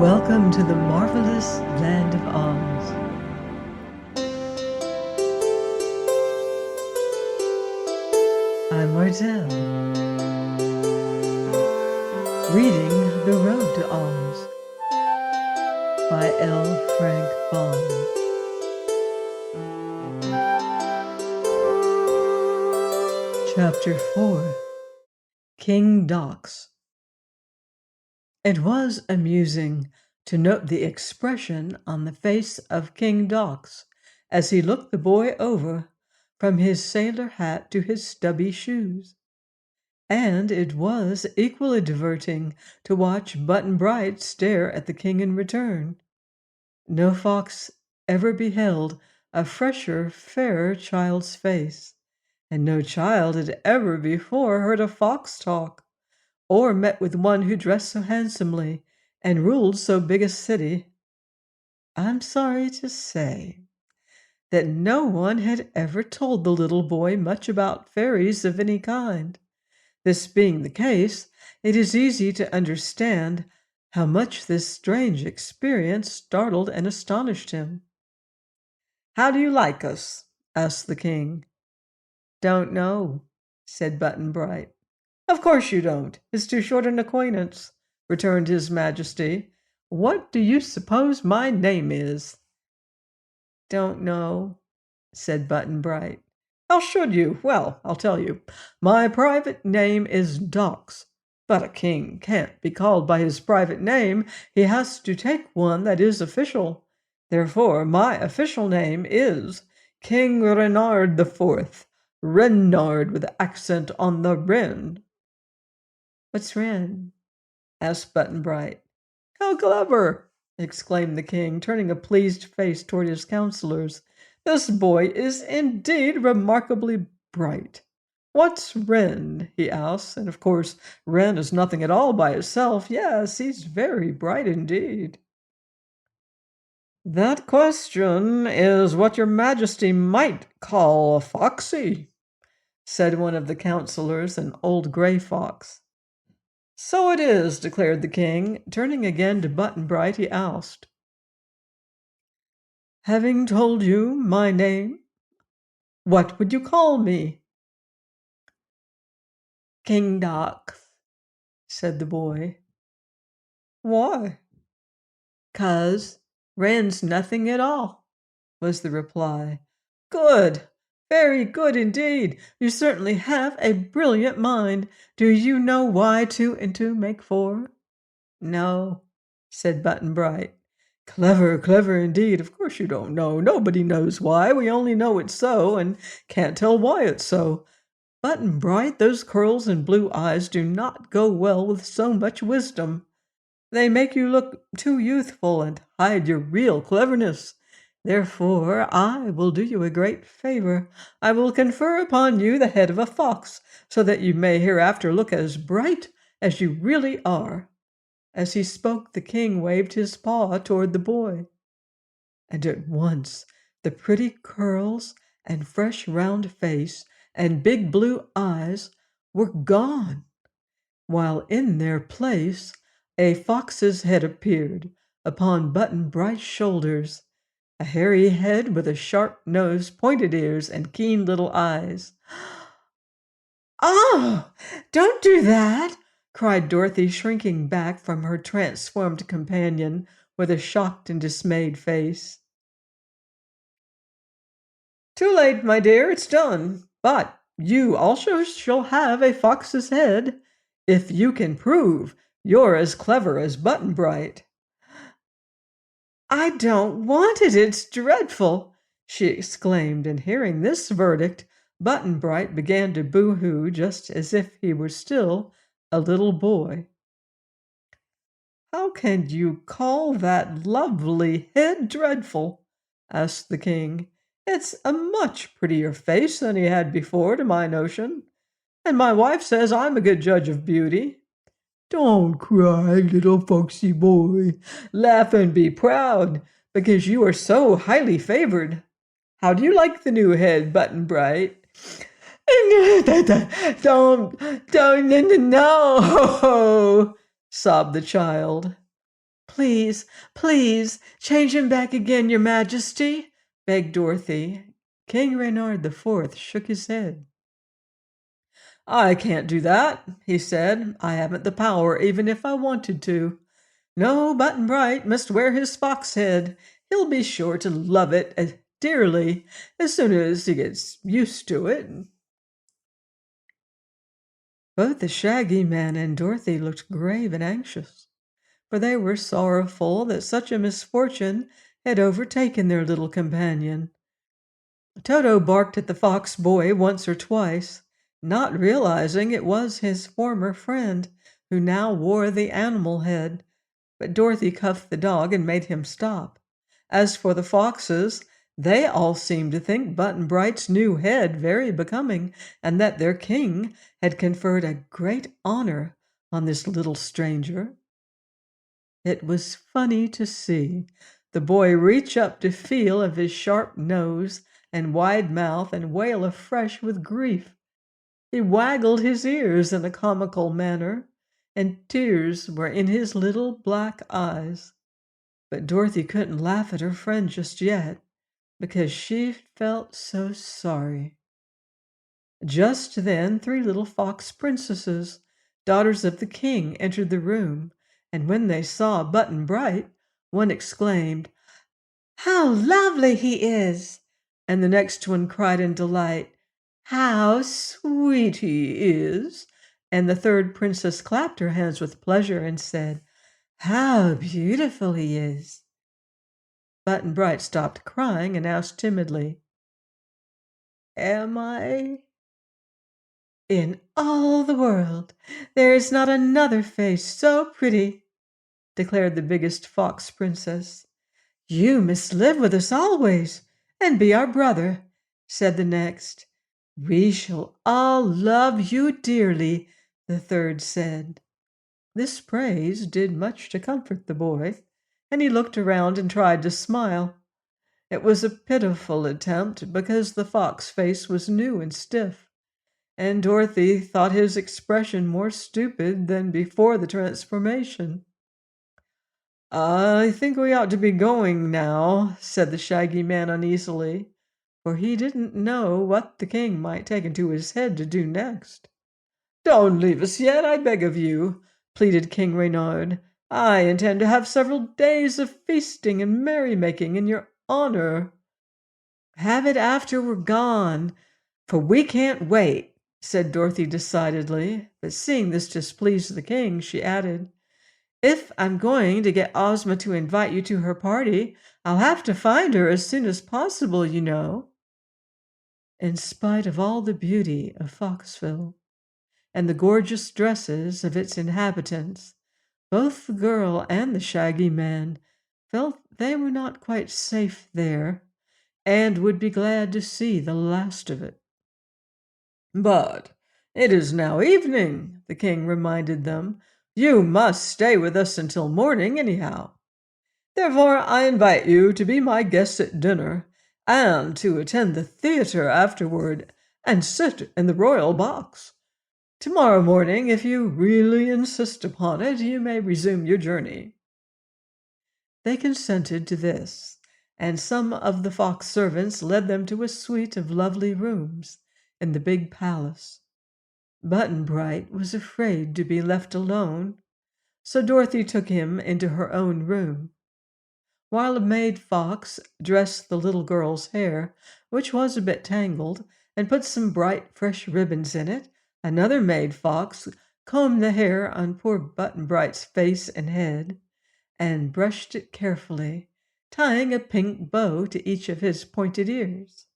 Welcome to the marvelous land of Oz. I'm Martell, reading The Road to Oz by L. Frank Baum. Chapter 4. King Doc's. It was amusing to note the expression on the face of King Doc's as he looked the boy over, from his sailor hat to his stubby shoes. And it was equally diverting to watch Button-Bright stare at the king in return. No fox ever beheld a fresher, fairer child's face, and no child had ever before heard a fox talk, or met with one who dressed so handsomely and ruled so big a city. I'm sorry to say that no one had ever told the little boy much about fairies of any kind. This being the case, it is easy to understand how much this strange experience startled and astonished him. "How do you like us?" asked the king. "Don't know," said Button-Bright. "Of course you don't. It's too short an acquaintance," returned his Majesty. "What do you suppose my name is?" "Don't know," said Button-Bright. "How should you? Well, I'll tell you. My private name is Doc's, but a king can't be called by his private name. He has to take one that is official. Therefore, my official name is King Renard the Fourth. Renard with accent on the Ren." "What's Ren?" asked Button-Bright. "How clever!" exclaimed the king, turning a pleased face toward his counselors. "This boy is indeed remarkably bright. What's Ren?" he asked. And of course, Ren is nothing at all by itself. Yes, he's very bright indeed. "That question is what your Majesty might call foxy," said one of the counselors, an old gray fox. "So it is," declared the king. Turning again to Button-Bright, he asked, "Having told you my name, what would you call me?" "King Doc," said the boy. "Why?" "'Cause Wren's nothing at all," was the reply. "Good! Very good indeed! You certainly have a brilliant mind. Do you know why 2 and 2 make 4? "No," said Button-Bright. "Clever, clever indeed! Of course you don't know. Nobody knows why. We only know it's so, and can't tell why it's so. Button-Bright, those curls and blue eyes do not go well with so much wisdom. They make you look too youthful and hide your real cleverness. Therefore, I will do you a great favor. I will confer upon you the head of a fox, so that you may hereafter look as bright as you really are." As he spoke, the king waved his paw toward the boy, and at once the pretty curls and fresh round face and big blue eyes were gone, while in their place a fox's head appeared upon Button-Bright's shoulders, a hairy head with a sharp nose, pointed ears, and keen little eyes. "Oh, don't do that!" cried Dorothy, shrinking back from her transformed companion with a shocked and dismayed face. "Too late, my dear, it's done. But you also shall have a fox's head, if you can prove you're as clever as Button-Bright." "I don't want it, it's dreadful!" she exclaimed, and hearing this verdict, Button-Bright began to boo-hoo just as if he were still a little boy. "How can you call that lovely head dreadful?" asked the king. "It's a much prettier face than he had before, to my notion, and my wife says I'm a good judge of beauty." "Don't cry, little foxy boy. Laugh and be proud, because you are so highly favored. How do you like the new head, Button-Bright?" Don't, no," sobbed the child. "Please, please, change him back again, your Majesty," begged Dorothy. King Reynard the Fourth shook his head. "I can't do that," he said. "I haven't the power, even if I wanted to. No, Button Bright must wear his fox head. He'll be sure to love it dearly as soon as he gets used to it." Both the Shaggy Man and Dorothy looked grave and anxious, for they were sorrowful that such a misfortune had overtaken their little companion. Toto barked at the fox boy once or twice, not realizing it was his former friend who now wore the animal head, but Dorothy cuffed the dog and made him stop. As for the foxes, they all seemed to think Button Bright's new head very becoming, and that their king had conferred a great honor on this little stranger. It was funny to see the boy reach up to feel of his sharp nose and wide mouth and wail afresh with grief. He waggled his ears in a comical manner, and tears were in his little black eyes. But Dorothy couldn't laugh at her friend just yet, because she felt so sorry. Just then 3 little fox princesses, daughters of the king, entered the room, and when they saw Button Bright, one exclaimed, "How lovely he is!" and the next one cried in delight, "How sweet he is!" and the third princess clapped her hands with pleasure and said, "How beautiful he is!" Button Bright stopped crying and asked timidly, "Am I?" "In all the world there is not another face so pretty," declared the biggest fox princess. "You must live with us always and be our brother," said the next. "We shall all love you dearly," the third said. This praise did much to comfort the boy, and he looked around and tried to smile. It was a pitiful attempt, because the fox face was new and stiff, and Dorothy thought his expression more stupid than before the transformation. "I think we ought to be going now," said the Shaggy Man uneasily, for he didn't know what the king might take into his head to do next. "Don't leave us yet, I beg of you," pleaded King Reynard. "I intend to have several days of feasting and merrymaking in your honor." "Have it after we're gone, for we can't wait," said Dorothy decidedly, but seeing this displeased the king, she added, "If I'm going to get Ozma to invite you to her party, I'll have to find her as soon as possible, you know." In spite of all the beauty of Foxville and the gorgeous dresses of its inhabitants, both the girl and the Shaggy Man felt they were not quite safe there, and would be glad to see the last of it. "But it is now evening," the king reminded them. "You must stay with us until morning, anyhow. Therefore, I invite you to be my guests at dinner, and to attend the theater afterward, and sit in the royal box. Tomorrow morning, if you really insist upon it, you may resume your journey." They consented to this, and some of the fox servants led them to a suite of lovely rooms in the big palace. Button Bright was afraid to be left alone, so Dorothy took him into her own room. While a maid fox dressed the little girl's hair, which was a bit tangled, and put some bright, fresh ribbons in it, another maid fox combed the hair on poor Button Bright's face and head, and brushed it carefully, tying a pink bow to each of his pointed ears.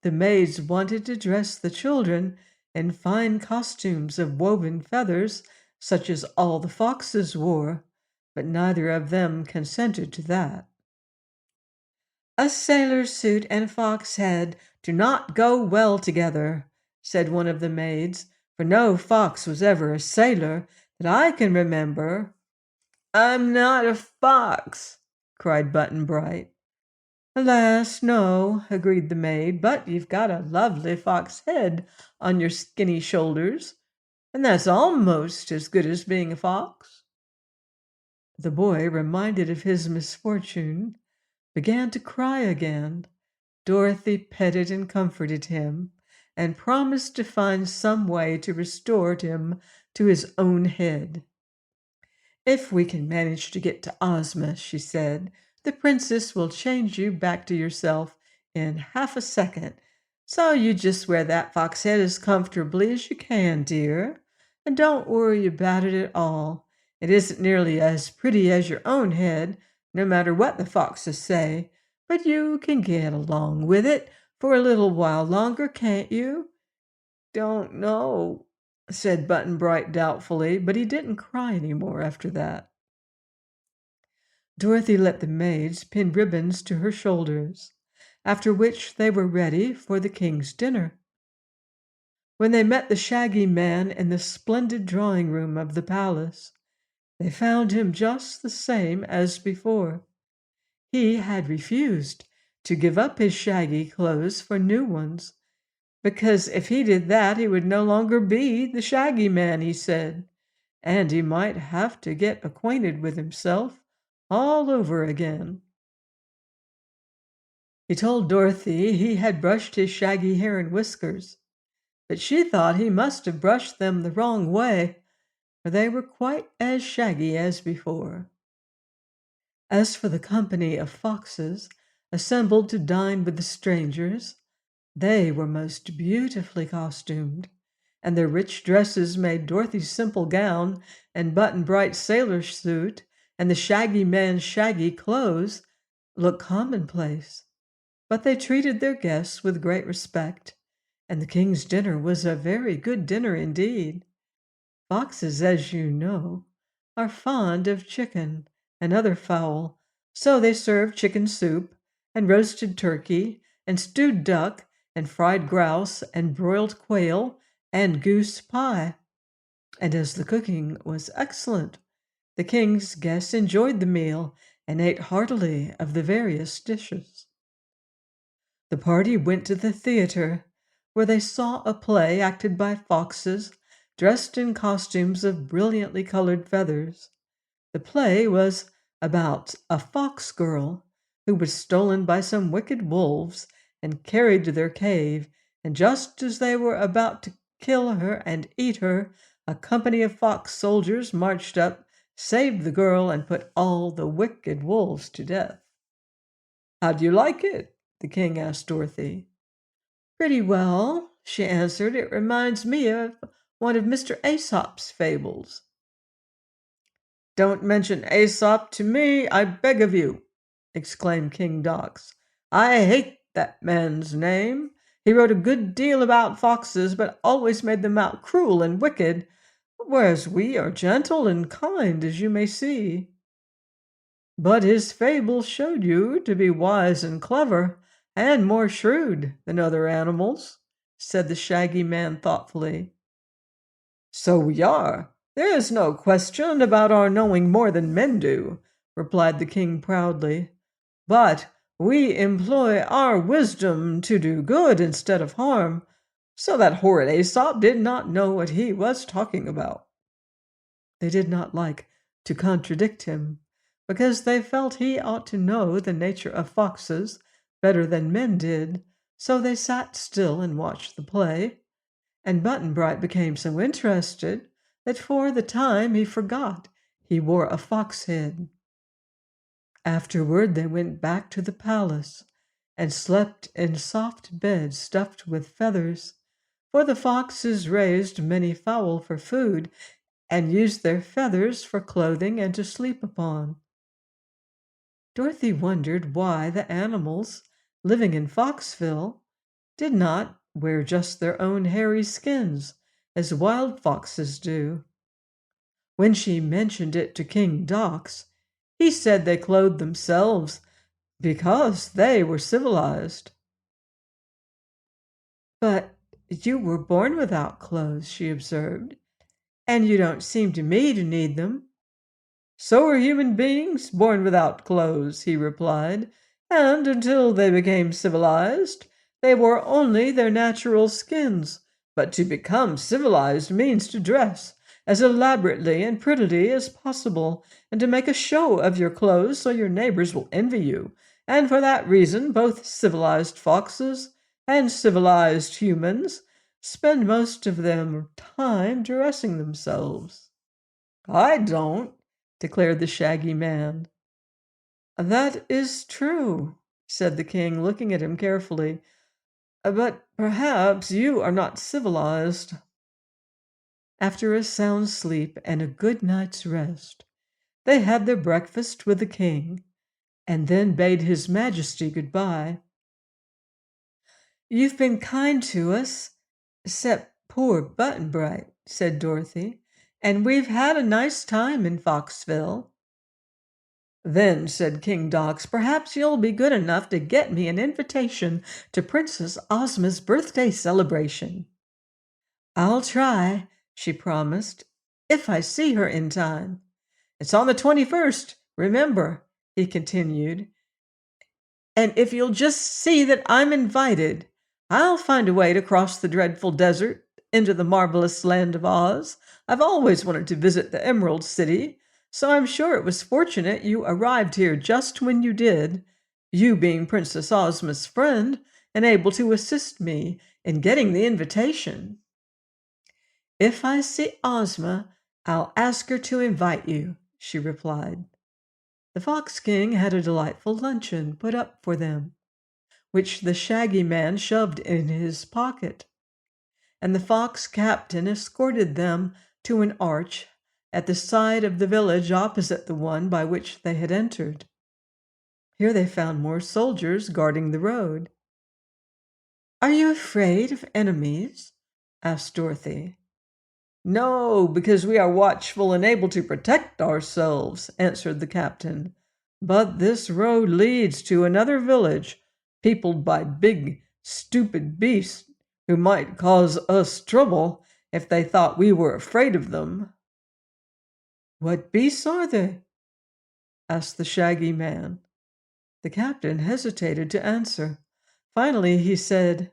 The maids wanted to dress the children in fine costumes of woven feathers, such as all the foxes wore, but neither of them consented to that. "A sailor's suit and fox head do not go well together," said one of the maids, "for no fox was ever a sailor that I can remember." "I'm not a fox," cried Button Bright. "Alas, no," agreed the maid, "but you've got a lovely fox head on your skinny shoulders, and that's almost as good as being a fox." The boy, reminded of his misfortune, began to cry again. Dorothy petted and comforted him and promised to find some way to restore him to his own head. "If we can manage to get to Ozma," she said, "the princess will change you back to yourself in half a second. So you just wear that fox head as comfortably as you can, dear, and don't worry about it at all. It isn't nearly as pretty as your own head, no matter what the foxes say, but you can get along with it for a little while longer, can't you?" "Don't know," said Button Bright doubtfully, but he didn't cry any more after that. Dorothy let the maids pin ribbons to her shoulders, after which they were ready for the king's dinner. When they met the Shaggy Man in the splendid drawing room of the palace, they found him just the same as before. He had refused to give up his shaggy clothes for new ones, because if he did that, he would no longer be the Shaggy Man, he said, and he might have to get acquainted with himself all over again. He told Dorothy he had brushed his shaggy hair and whiskers, but she thought he must have brushed them the wrong way, for they were quite as shaggy as before. As for the company of foxes assembled to dine with the strangers, they were most beautifully costumed, and their rich dresses made Dorothy's simple gown and Button Bright's sailor suit and the Shaggy Man's shaggy clothes look commonplace. But they treated their guests with great respect, and the king's dinner was a very good dinner indeed. Foxes, as you know, are fond of chicken and other fowl, so they served chicken soup and roasted turkey and stewed duck and fried grouse and broiled quail and goose pie. And as the cooking was excellent, the king's guests enjoyed the meal and ate heartily of the various dishes. The party went to the theater, where they saw a play acted by foxes dressed in costumes of brilliantly colored feathers. The play was about a fox girl who was stolen by some wicked wolves and carried to their cave, and just as they were about to kill her and eat her, a company of fox soldiers marched up, saved the girl, and put all the wicked wolves to death. "How do you like it?" the king asked Dorothy. "Pretty well," she answered. "It reminds me of one of Mr. Aesop's fables." "Don't mention Aesop to me, I beg of you," exclaimed King Dox. "I hate that man's name. He wrote a good deal about foxes, but always made them out cruel and wicked, whereas we are gentle and kind, as you may see." "But his fables showed you to be wise and clever, and more shrewd than other animals," said the Shaggy Man thoughtfully. "So we are. There is no question about our knowing more than men do," replied the king proudly. "But we employ our wisdom to do good instead of harm, so that horrid Aesop did not know what he was talking about." They did not like to contradict him, because they felt he ought to know the nature of foxes better than men did, so they sat still and watched the play, and Button Bright became so interested that for the time he forgot he wore a fox head. Afterward they went back to the palace and slept in soft beds stuffed with feathers, for the foxes raised many fowl for food and used their feathers for clothing and to sleep upon. Dorothy wondered why the animals living in Foxville did not wear just their own hairy skins, as wild foxes do. When she mentioned it to King Dox, he said they clothed themselves because they were civilized. "But you were born without clothes," she observed, "and you don't seem to me to need them." "So are human beings born without clothes," he replied, "and until they became civilized, they wore only their natural skins. But to become civilized means to dress, as elaborately and prettily as possible, and to make a show of your clothes so your neighbors will envy you. And for that reason, both civilized foxes and civilized humans spend most of their time dressing themselves." "I don't," declared the Shaggy Man. "That is true," said the king, looking at him carefully. "But perhaps you are not civilized." After a sound sleep and a good night's rest, they had their breakfast with the king, and then bade his majesty good-bye. "You've been kind to us, except poor Button Bright," said Dorothy, "and we've had a nice time in Foxville." "Then," said King Dox, "perhaps you'll be good enough to get me an invitation to Princess Ozma's birthday celebration." "I'll try," she promised, "if I see her in time. It's on the 21st, remember," he continued, "and if you'll just see that I'm invited, I'll find a way to cross the dreadful desert into the marvelous land of Oz. I've always wanted to visit the Emerald City, so I'm sure it was fortunate you arrived here just when you did, you being Princess Ozma's friend and able to assist me in getting the invitation." "If I see Ozma, I'll ask her to invite you," she replied. The Fox King had a delightful luncheon put up for them, which the Shaggy Man shoved in his pocket, and the Fox Captain escorted them to an arch at the side of the village opposite the one by which they had entered. Here they found more soldiers guarding the road. "Are you afraid of enemies?" asked Dorothy. "No, because we are watchful and able to protect ourselves," answered the captain. "But this road leads to another village, peopled by big, stupid beasts who might cause us trouble if they thought we were afraid of them." "What beasts are they?" asked the Shaggy Man. The captain hesitated to answer. Finally, he said,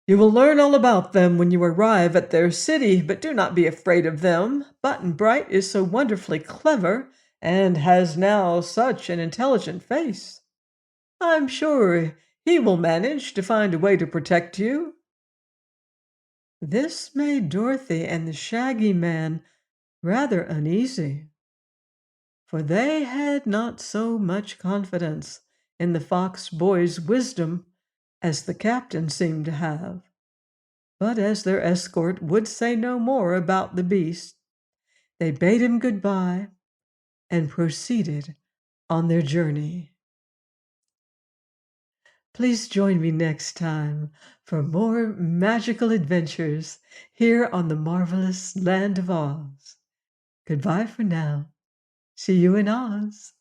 "You will learn all about them when you arrive at their city, but do not be afraid of them. Button Bright is so wonderfully clever and has now such an intelligent face. I'm sure he will manage to find a way to protect you." This made Dorothy and the Shaggy Man rather uneasy, for they had not so much confidence in the Fox boy's wisdom as the captain seemed to have. But as their escort would say no more about the beast, they bade him good-bye and proceeded on their journey. Please join me next time for more magical adventures here on the marvelous Land of Oz. Goodbye for now. See you in Oz.